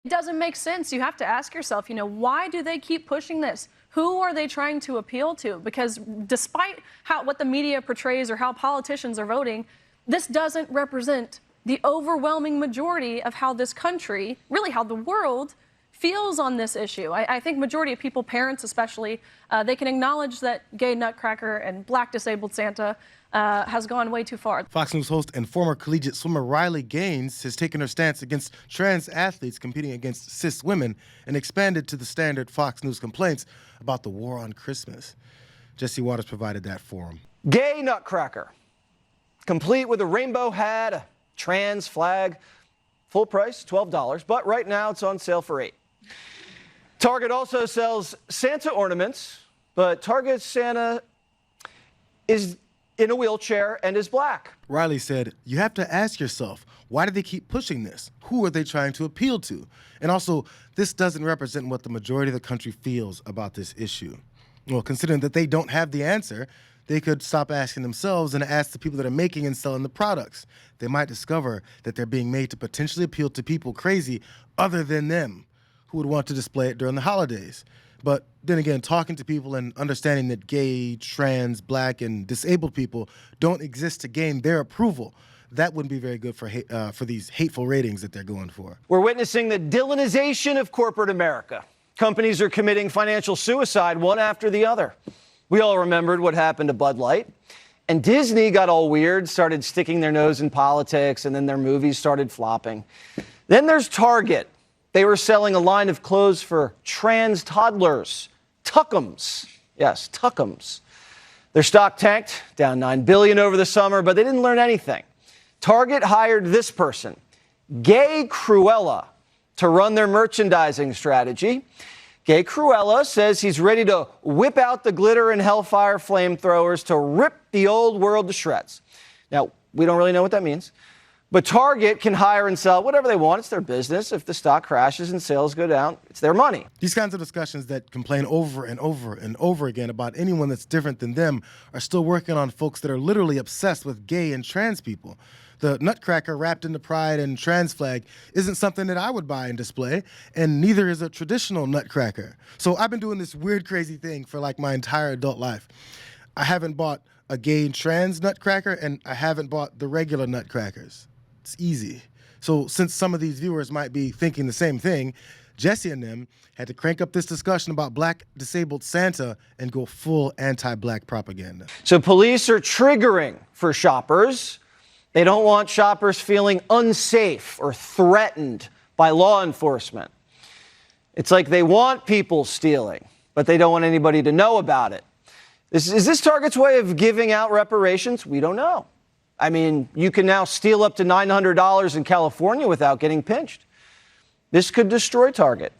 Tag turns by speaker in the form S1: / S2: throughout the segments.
S1: It doesn't make sense. You have to ask yourself, why do they keep pushing this? Who are they trying to appeal to? Because despite what the media portrays or how politicians are voting, this doesn't represent the overwhelming majority of how this country, really how the world, feels on this issue. I think majority of people, parents especially, they can acknowledge that gay nutcracker and black disabled Santa has gone way too far.
S2: Fox News host and former collegiate swimmer Riley Gaines has taken her stance against trans athletes competing against cis women and expanded to the standard Fox News complaints about the war on Christmas. Jesse Waters provided that for him.
S3: Gay nutcracker, complete with a rainbow hat, a trans flag, full price, $12, but right now it's on sale for $8. Target also sells Santa ornaments, but Target's Santa is in a wheelchair and is black.
S2: Riley said, you have to ask yourself, why do they keep pushing this? Who are they trying to appeal to? And also, this doesn't represent what the majority of the country feels about this issue. Well, considering that they don't have the answer, they could stop asking themselves and ask the people that are making and selling the products. They might discover that they're being made to potentially appeal to people crazy other than them who would want to display it during the holidays. But then again, talking to people and understanding that gay, trans, black, and disabled people don't exist to gain their approval, that wouldn't be very good for these hateful ratings that they're going for.
S3: We're witnessing the Dylanization of corporate America. Companies are committing financial suicide one after the other. We all remembered what happened to Bud Light. And Disney got all weird, started sticking their nose in politics, and then their movies started flopping. Then there's Target. They were selling a line of clothes for trans toddlers. Tuckums. Yes, Tuckums. Their stock tanked, down $9 billion over the summer, but they didn't learn anything. Target hired this person, Gay Cruella, to run their merchandising strategy. Gay Cruella says he's ready to whip out the glitter and hellfire flamethrowers to rip the old world to shreds. Now, we don't really know what that means. But Target can hire and sell whatever they want. It's their business. If the stock crashes and sales go down, it's their money.
S2: These kinds of discussions that complain over and over and over again about anyone that's different than them are still working on folks that are literally obsessed with gay and trans people. The nutcracker wrapped in the pride and trans flag isn't something that I would buy and display, and neither is a traditional nutcracker. So I've been doing this weird, crazy thing for like my entire adult life. I haven't bought a gay and trans nutcracker, and I haven't bought the regular nutcrackers. It's easy. So since some of these viewers might be thinking the same thing, Jesse and them had to crank up this discussion about black disabled Santa and go full anti-black propaganda.
S3: So police are triggering for shoppers. They don't want shoppers feeling unsafe or threatened by law enforcement. It's like they want people stealing, but they don't want anybody to know about it. Is this Target's way of giving out reparations? We don't know. I mean, you can now steal up to $900 in California without getting pinched. This could destroy Target.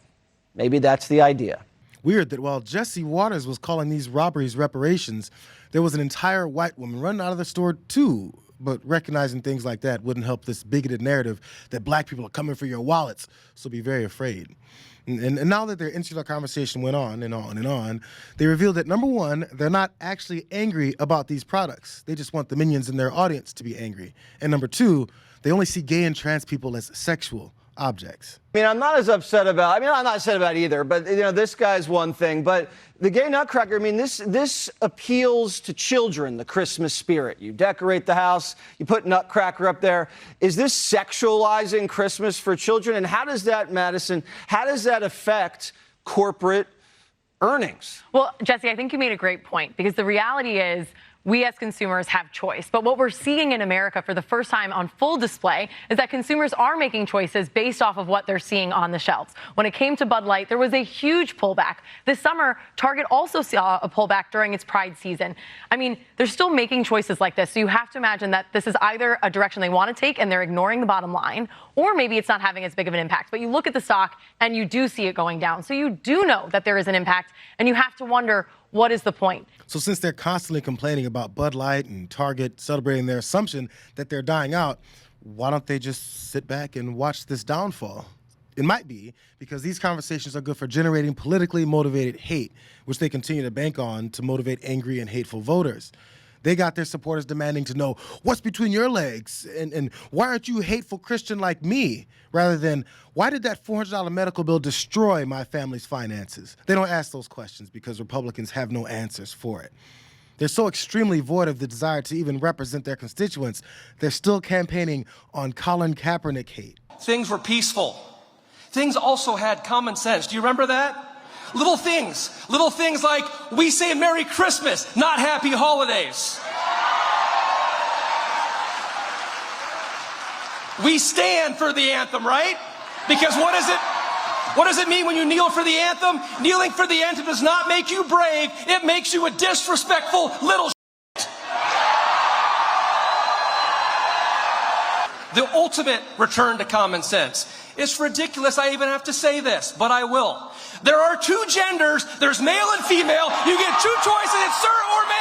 S3: Maybe that's the idea.
S2: Weird that while Jesse Waters was calling these robberies reparations, there was an entire white woman running out of the store too. But recognizing things like that wouldn't help this bigoted narrative that black people are coming for your wallets, so be very afraid. And now that their insular conversation went on and on and on, they revealed that, number one, they're not actually angry about these products. They just want the minions in their audience to be angry. And number two, they only see gay and trans people as sexual objects.
S3: I mean, I'm not upset about either, but, this guy's one thing. But the gay nutcracker, I mean, this appeals to children, the Christmas spirit. You decorate the house, you put nutcracker up there. Is this sexualizing Christmas for children? And how does that, Madison, how does that affect corporate earnings?
S4: Well, Jesse, I think you made a great point, because the reality is we as consumers have choice. But what we're seeing in America for the first time on full display is that consumers are making choices based off of what they're seeing on the shelves. When it came to Bud Light, there was a huge pullback. This summer, Target also saw a pullback during its Pride season. I mean, they're still making choices like this. So you have to imagine that this is either a direction they want to take and they're ignoring the bottom line, or maybe it's not having as big of an impact. But you look at the stock and you do see it going down. So you do know that there is an impact, and you have to wonder, what is the point?
S2: So since they're constantly complaining about Bud Light and Target celebrating their assumption that they're dying out, why don't they just sit back and watch this downfall? It might be because these conversations are good for generating politically motivated hate, which they continue to bank on to motivate angry and hateful voters. They got their supporters demanding to know what's between your legs and why aren't you a hateful Christian like me, rather than why did that $400 medical bill destroy my family's finances? They don't ask those questions because Republicans have no answers for it. They're so extremely void of the desire to even represent their constituents, they're still campaigning on Colin Kaepernick hate.
S5: Things were peaceful. Things also had common sense. Do you remember that? Little things like we say Merry Christmas, not Happy Holidays. We stand for the anthem, right? Because what does it mean when you kneel for the anthem? Kneeling for the anthem does not make you brave. It makes you a disrespectful little shit. The ultimate return to common sense. It's ridiculous I even have to say this, but I will. There are two genders. There's male and female. You get two choices. It's sir or ma'am.